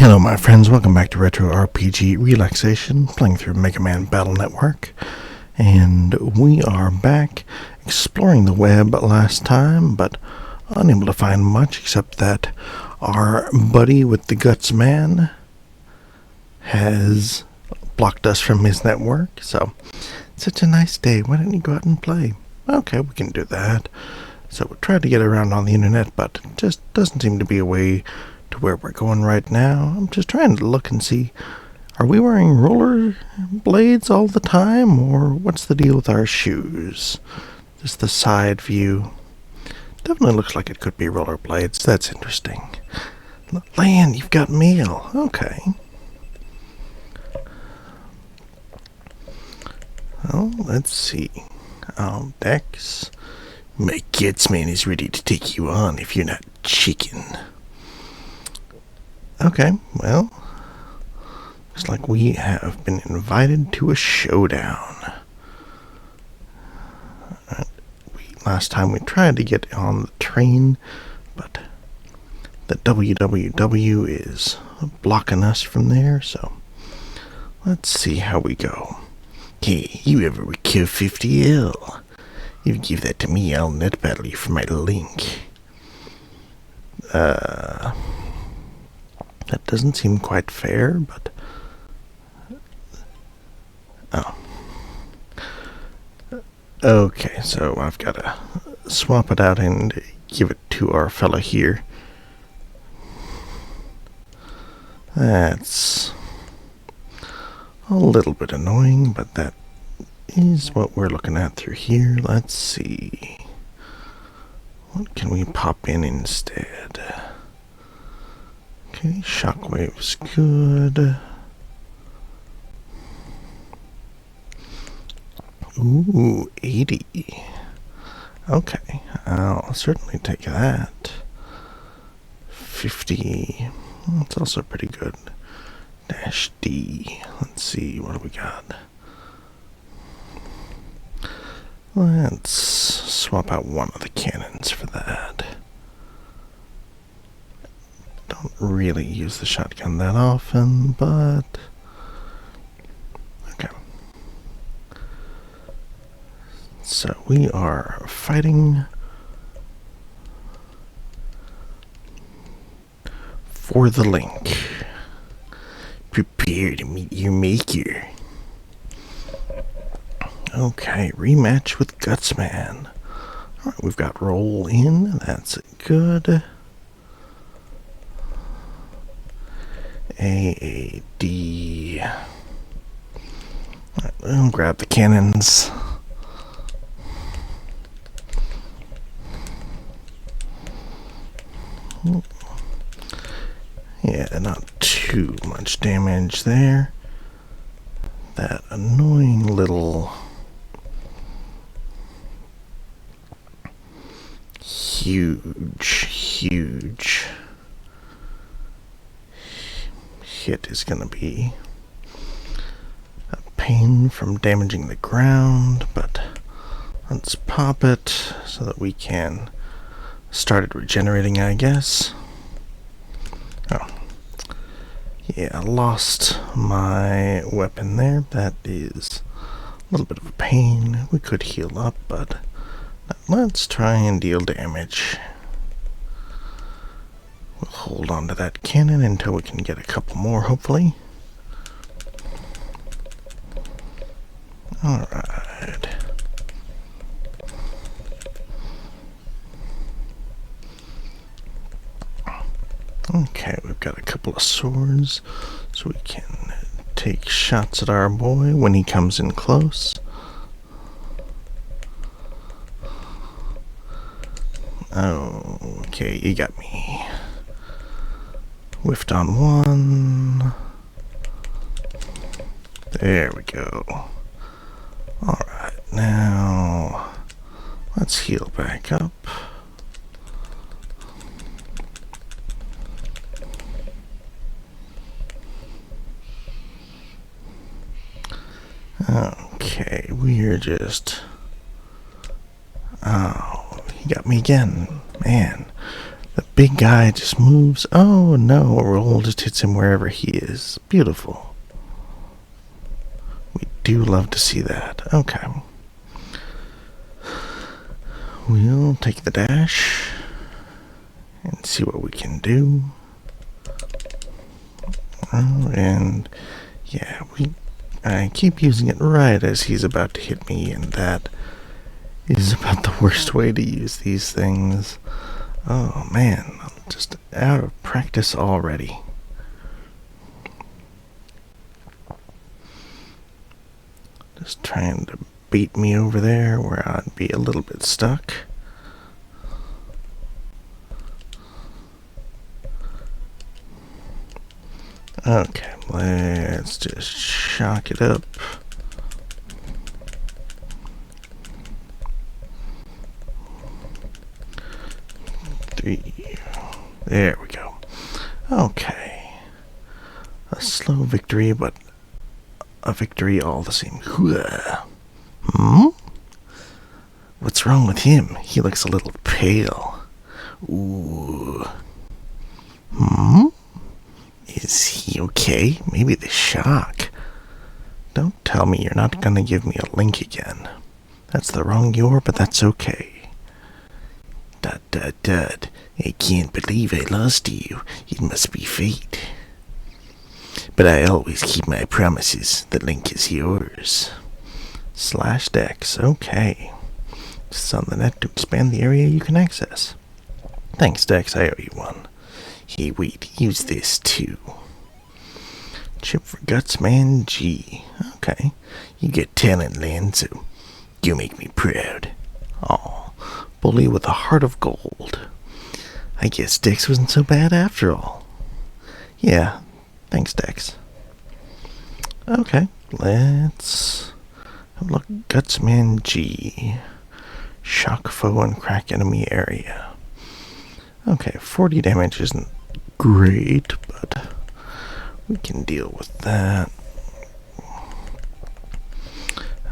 Hello my friends, welcome back to Retro RPG Relaxation, playing through Mega Man Battle Network. And we are back exploring the web last time, but unable to find much except that our buddy with the Guts Man has blocked us from his network. So, such a nice day, why don't you go out and play? Okay, we can do that. So we tried to get around on the internet, but it just doesn't seem to be a way to where we're going right now. I'm just trying to look and see, are we wearing roller blades all the time, or what's the deal with our shoes? Just the side view. Definitely looks like it could be roller blades. That's interesting. Land, you've got mail. Okay. Well, let's see. Dex. My Gutsman is ready to take you on if you're not chicken. Okay, well, looks like we have been invited to a showdown. Last time we tried to get on the train, but the WWW is blocking us from there, so let's see how we go. Hey, you ever kill 50L? If you give that to me, I'll net battle you for my link. That doesn't seem quite fair, but... Oh. Okay, so I've got to swap it out and give it to our fella here. That's a little bit annoying, but that is what we're looking at through here. Let's see. What can we pop in instead? Okay, Shockwave's good. Ooh, 80. Okay, I'll certainly take that. 50. That's also pretty good. Dash D. Let's see, what do we got? Let's swap out one of the cannons for that. Don't really use the shotgun that often, but... Okay. So we are fighting for the link. Prepare to meet your maker. Okay, rematch with Gutsman. Alright, we've got roll in. That's good. AAD. Alright, we'll grab the cannons. Yeah, not too much damage there. That annoying little... huge hit is going to be a pain from damaging the ground, but let's pop it so that we can start it regenerating, I guess. Oh, yeah, I lost my weapon there. That is a little bit of a pain. We could heal up, but let's try and deal damage. We'll hold on to that cannon until we can get a couple more, hopefully. Alright. Okay, we've got a couple of swords, so we can take shots at our boy when he comes in close. Okay, you got me. Whiffed on one. There we go. Alright, now let's heal back up. Okay, we're just... Oh, he got me again. Man, the big guy just moves. Oh no, a roll just hits him wherever he is. Beautiful. We do love to see that. Okay. We'll take the dash and see what we can do. Oh, and yeah, I keep using it right as he's about to hit me, and that is about the worst way to use these things. Oh man, I'm just out of practice already. Just trying to beat me over there where I'd be a little bit stuck. Okay, let's just shock it up. There we go. Okay. A slow victory, but a victory all the same. Hmm? What's wrong with him? He looks a little pale. Ooh. Hmm? Is he okay? Maybe the shock. Don't tell me you're not gonna give me a link again. That's the wrong your, but that's okay. Dud. I can't believe I lost to you. It must be fate. But I always keep my promises. The link is yours. /Dex. Okay. Just on the net to expand the area you can access. Thanks, Dex. I owe you one. Hey, wait. Use this, too. Chip for Gutsman G. Okay. You get talent, Land, so you make me proud. Aw. Bully with a heart of gold. I guess Dex wasn't so bad after all. Yeah. Thanks, Dex. Okay. Let's have a look. Gutsman G. Shock foe and crack enemy area. Okay, 40 damage isn't great, but we can deal with that.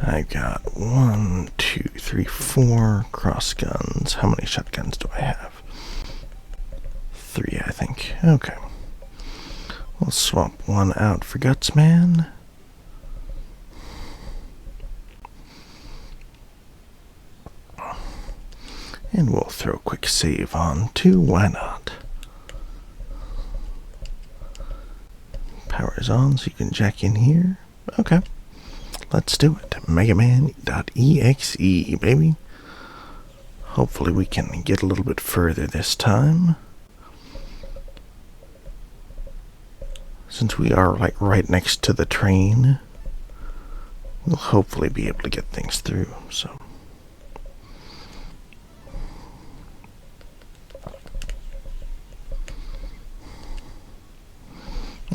I got 1, 2, 3, 4 cross guns. How many shotguns do I have? 3, I think. Okay. We'll swap one out for Gutsman. And we'll throw a quick save on too. Why not? Power is on, so you can jack in here. Okay. Let's do it. Megaman.exe, baby. Hopefully we can get a little bit further this time. Since we are like right next to the train, we'll hopefully be able to get things through, so.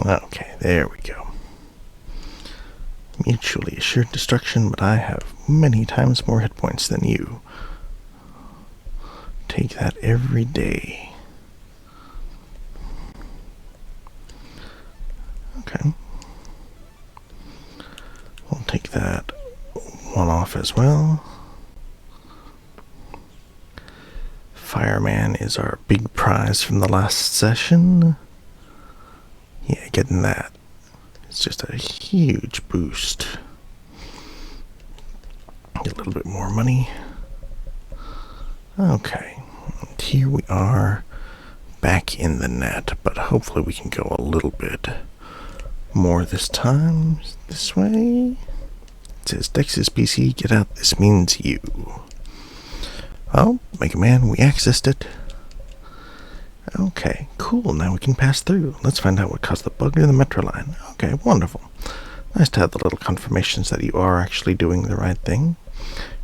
Okay, there we go. Mutually assured destruction, but I have many times more hit points than you. Take that every day. Okay. We'll take that one off as well. Fireman is our big prize from the last session. Yeah, getting that. It's just a huge boost. Get a little bit more money. Okay. And here we are back in the net, but hopefully we can go a little bit more this time. This way. It says Dex's PC, get out. This means you. Oh, Mega Man, we accessed it. Okay, cool. Now we can pass through. Let's find out what caused the bug in the metro line. Okay, wonderful. Nice to have the little confirmations that you are actually doing the right thing.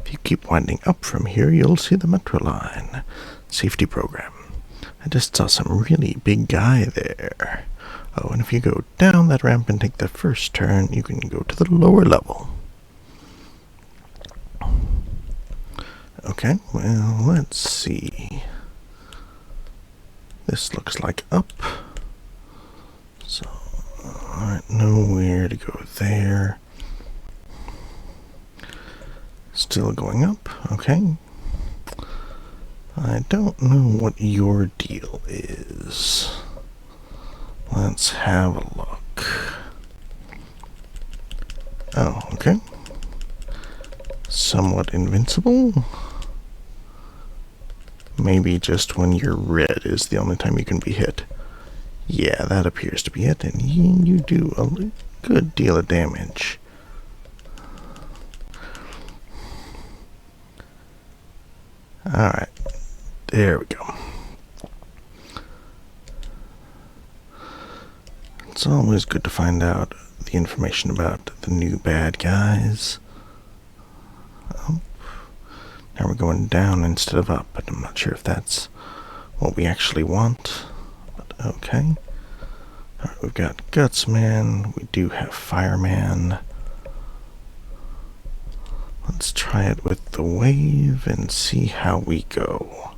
If you keep winding up from here, you'll see the metro line. Safety program. I just saw some really big guy there. Oh, and if you go down that ramp and take the first turn, you can go to the lower level. Okay, well, let's see. This looks like up. So, alright, nowhere to go there. Still going up, okay. I don't know what your deal is. Let's have a look. Oh, okay. Somewhat invincible? Maybe just when you're red is the only time you can be hit. Yeah, that appears to be it, and you do a good deal of damage. Alright, there we go. It's always good to find out the information about the new bad guys. Oh, now we're going down instead of up, but I'm not sure if that's what we actually want. But okay. Alright, we've got Gutsman, we do have Fireman. Let's try it with the wave and see how we go.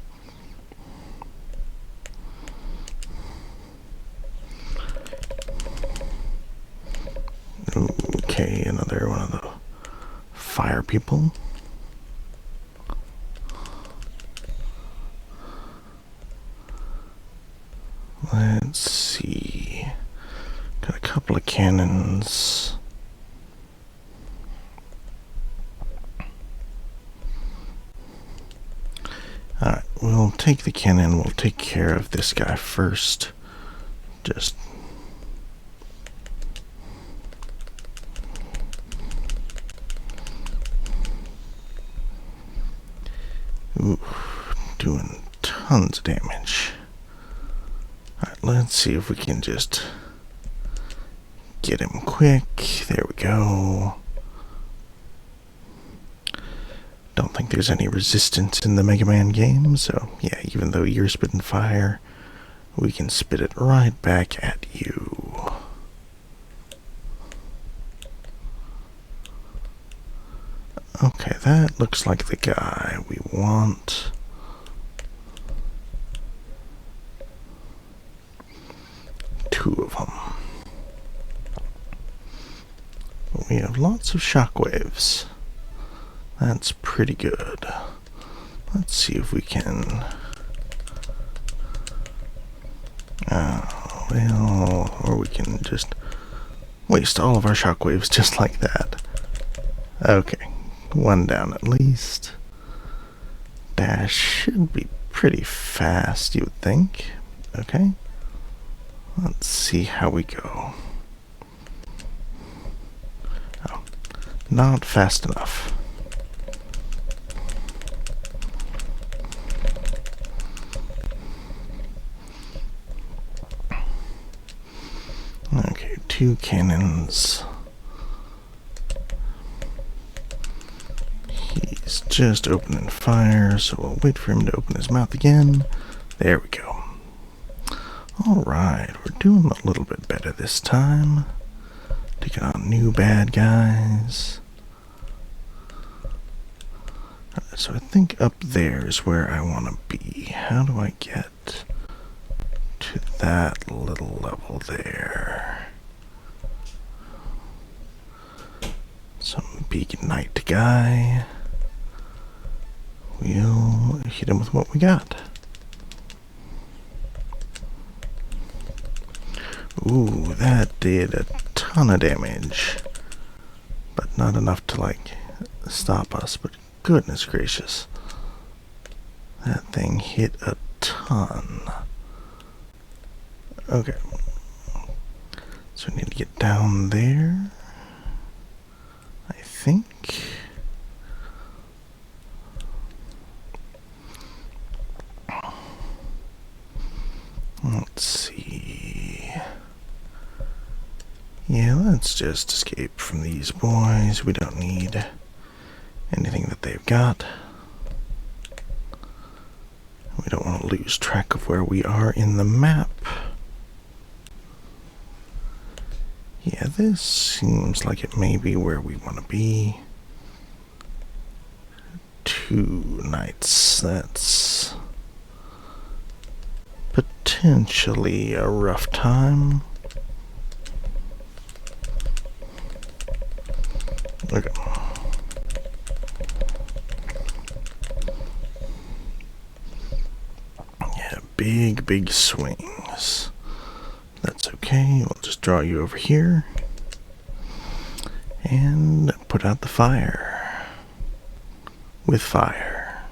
Okay, another one of the fire people. Let's see. Got a couple of cannons. Alright, we'll take the cannon. We'll take care of this guy first. Just... ooh, doing tons of damage. Alright, let's see if we can just get him quick. There we go. Don't think there's any resistance in the Mega Man game, so yeah, even though you're spitting fire, we can spit it right back at you. Okay, that looks like the guy we want. Two of them. We have lots of shockwaves. That's pretty good. Let's see if we can... well, or we can just waste all of our shockwaves just like that. Okay, one down at least. Dash should be pretty fast, you would think. Okay. Let's see how we go. Oh, not fast enough. Okay, two cannons. He's just opening fire, so we'll wait for him to open his mouth again. There we go. Alright, we're doing a little bit better this time. Taking on new bad guys. Alright, so I think up there is where I want to be. How do I get to that little level there? Some big knight guy. We'll hit him with what we got. Ooh, that did a ton of damage. But not enough to, like, stop us. But goodness gracious. That thing hit a ton. Okay. So we need to get down there. I think. Let's see. Yeah, let's just escape from these boys. We don't need anything that they've got. We don't want to lose track of where we are in the map. Yeah, this seems like it may be where we want to be. 2 nights. That's potentially a rough time. Okay. big, big swings. That's okay. We'll just draw you over here. And put out the fire. With fire.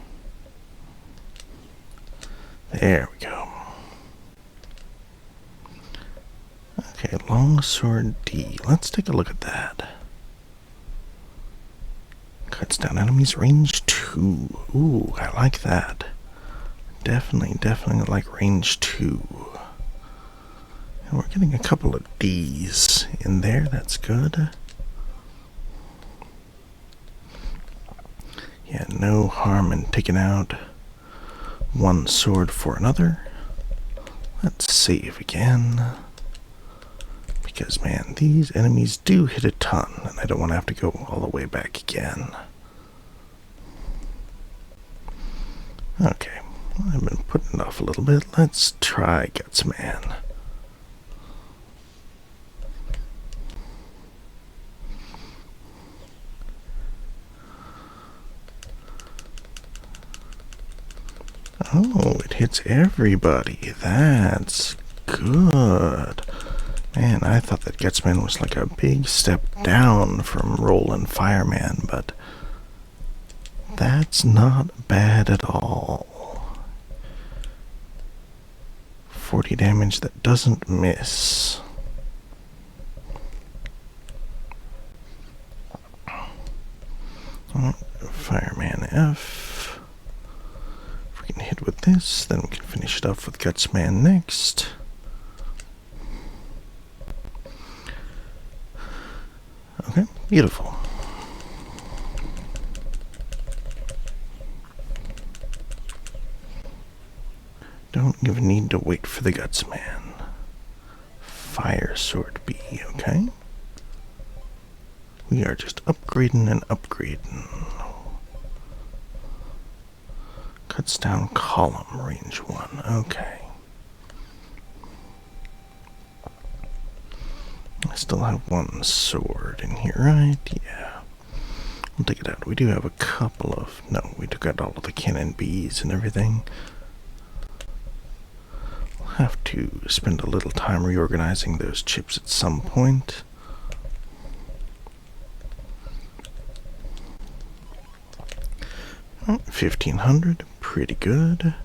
There we go. Okay, longsword D. Let's take a look at that. Cuts down enemies range 2. Ooh, I like that. Definitely like range 2. And we're getting a couple of D's in there. That's good. Yeah, no harm in taking out one sword for another. Let's save again. Because, man, these enemies do hit a ton, and I don't want to have to go all the way back again. Okay, I've been putting it off a little bit. Let's try Gutsman. Oh, it hits everybody. That's good. Man, I thought that Gutsman was like a big step down from Roland Fireman, but that's not bad at all. 40 damage that doesn't miss. Fireman F. If we can hit with this, then we can finish it off with Gutsman next. Okay, beautiful. Don't even need to wait for the Gutsman. Fire Sword B, okay? We are just upgrading and upgrading. Cuts down column, range 1, okay. I still have one sword in here, right? Yeah. We'll take it out. We do have a couple of... No, we took out all of the cannon Bs and everything. We'll have to spend a little time reorganizing those chips at some point. Oh, 1,500. Pretty good.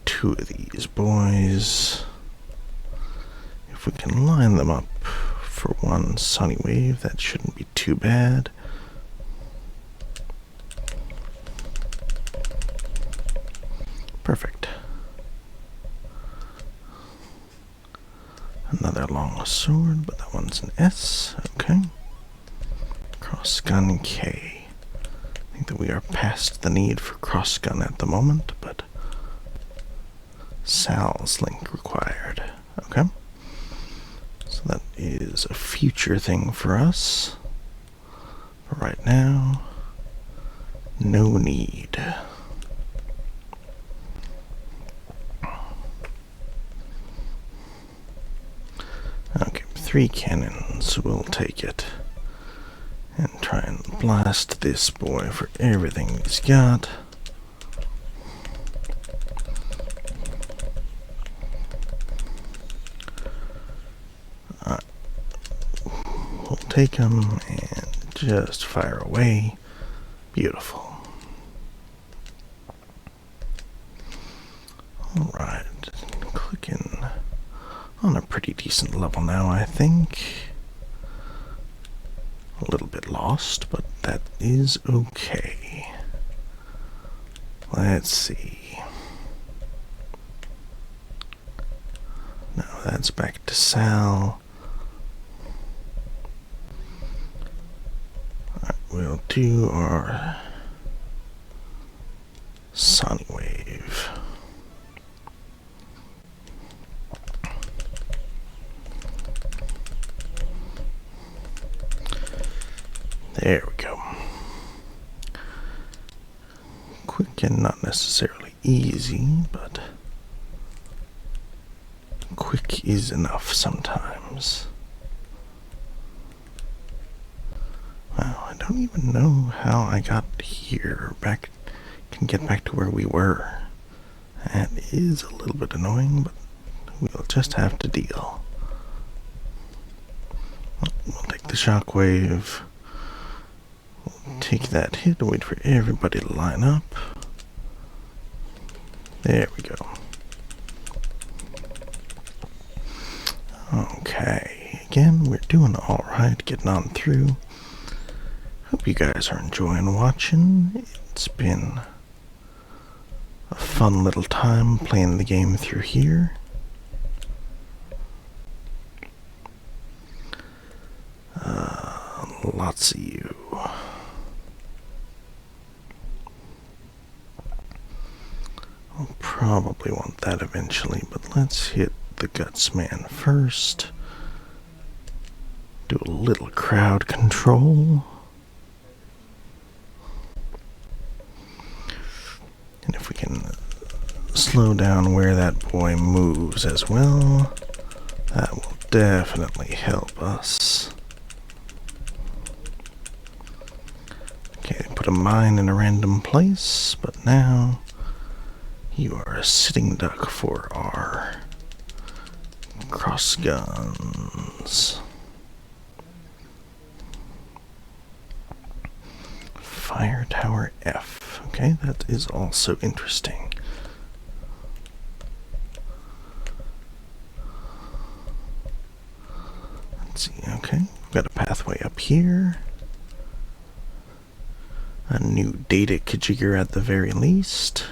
2 of these boys. If we can line them up for one Sunny Wave, that shouldn't be too bad. Perfect. Another long sword, but that one's an S. Okay. Crossgun K. I think that we are past the need for crossgun at the moment, but Sal's link required. Okay. So that is a future thing for us. But right now, no need. Okay, 3 cannons, we'll take it. And try and blast this boy for everything he's got. We'll take him and just fire away. Beautiful. Alright, clicking on a pretty decent level now, I think. A little bit lost, but that is okay. Let's see. Now that's back to Sal. Alright, we'll do our Sunny Wave. There we go. Quick and not necessarily easy, but quick is enough sometimes. Wow, I don't even know how I got here. Can get back to where we were. That is a little bit annoying, but we'll just have to deal. We'll take the shockwave. We'll take that hit, wait for everybody to line up. There we go. Okay, again, we're doing alright, getting on through. Hope you guys are enjoying watching. It's been a fun little time playing the game through here. Lots of you. I'll probably want that eventually, but let's hit the Gutsman first. Do a little crowd control. And if we can slow down where that boy moves as well, that will definitely help us. Okay, put a mine in a random place, but now you are a sitting duck for our cross guns. Fire Tower F. Okay, that is also interesting. Let's see, okay, we've got a pathway up here. A new data Kajigger at the very least.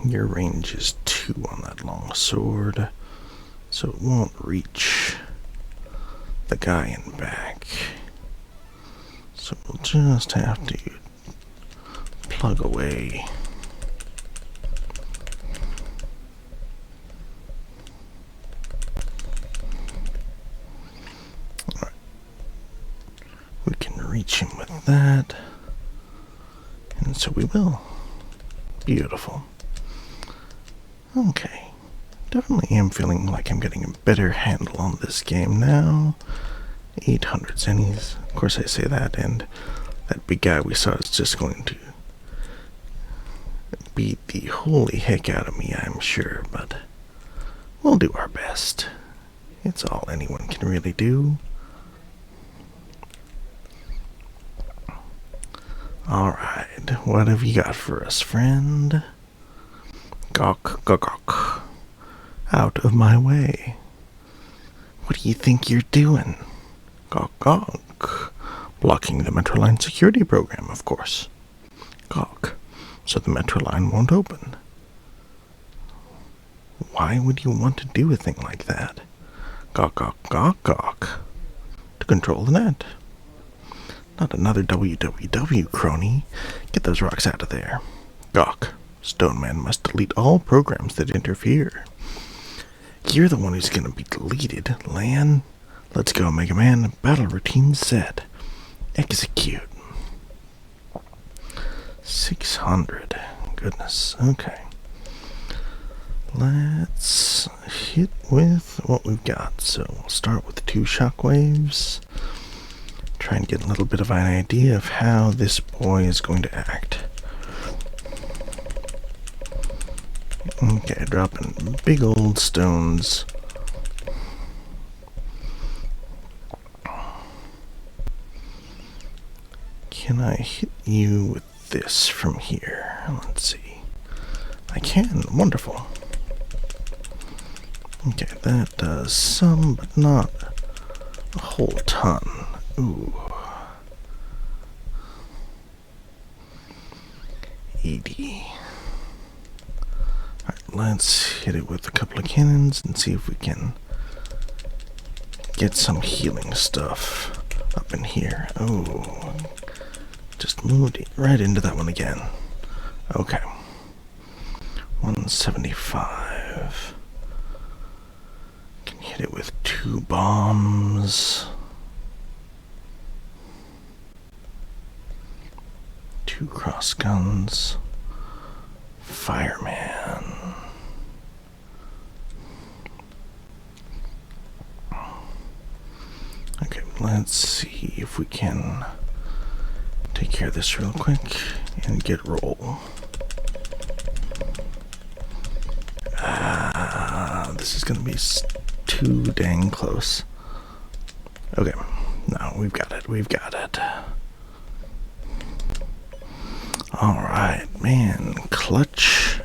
Your range is 2 on that long sword, so it won't reach the guy in back. So we'll just have to plug away. Alright. We can reach him with that. And so we will. Beautiful. Okay. Definitely am feeling like I'm getting a better handle on this game now. 800 zennies. Of course I say that, and that big guy we saw is just going to beat the holy heck out of me, I'm sure, but we'll do our best. It's all anyone can really do. Alright, what have you got for us, friend? Gawk, gawk, gawk. Out of my way. What do you think you're doing? Gawk, gawk. Blocking the Metroline security program, of course. Gawk. So the Metroline won't open. Why would you want to do a thing like that? Gawk, gawk, gawk, gawk. To control the net. Not another www, crony. Get those rocks out of there. Gawk. Stoneman must delete all programs that interfere. You're the one who's gonna be deleted, Lan. Let's go, Mega Man. Battle routine set. Execute. 600. Goodness. Okay. Let's hit with what we've got. So we'll start with 2 shockwaves. Try and get a little bit of an idea of how this boy is going to act. Okay, dropping big old stones. Can I hit you with this from here? Let's see. I can. Wonderful. Okay, that does some, but not a whole ton. Ooh. 80. Alright, let's hit it with a couple of cannons and see if we can get some healing stuff up in here. Oh, just moved it right into that one again. Okay. 175. Can hit it with 2 bombs. 2 cross guns. Fireman. Okay, let's see if we can take secure this real quick and get roll. This is gonna be too dang close. Okay, no, we've got it. Alright, man. Clutch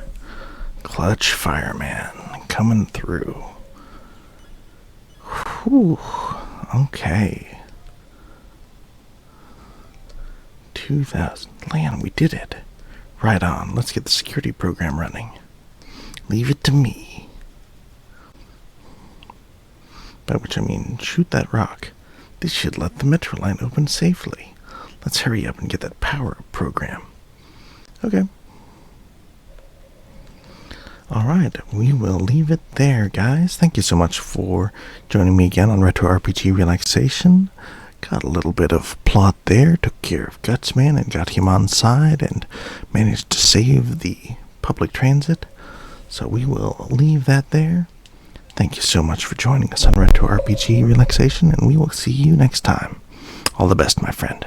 fireman coming through. Whew, okay. 2,000. Lan, we did it. Right on. Let's get the security program running. Leave it to me. By which I mean, shoot that rock. This should let the metro line open safely. Let's hurry up and get that power up program. Okay. Alright, we will leave it there, guys. Thank you so much for joining me again on Retro RPG Relaxation. Got a little bit of plot there, took care of Gutsman and got him on side and managed to save the public transit. So we will leave that there. Thank you so much for joining us on Retro RPG Relaxation, and we will see you next time. All the best, my friend.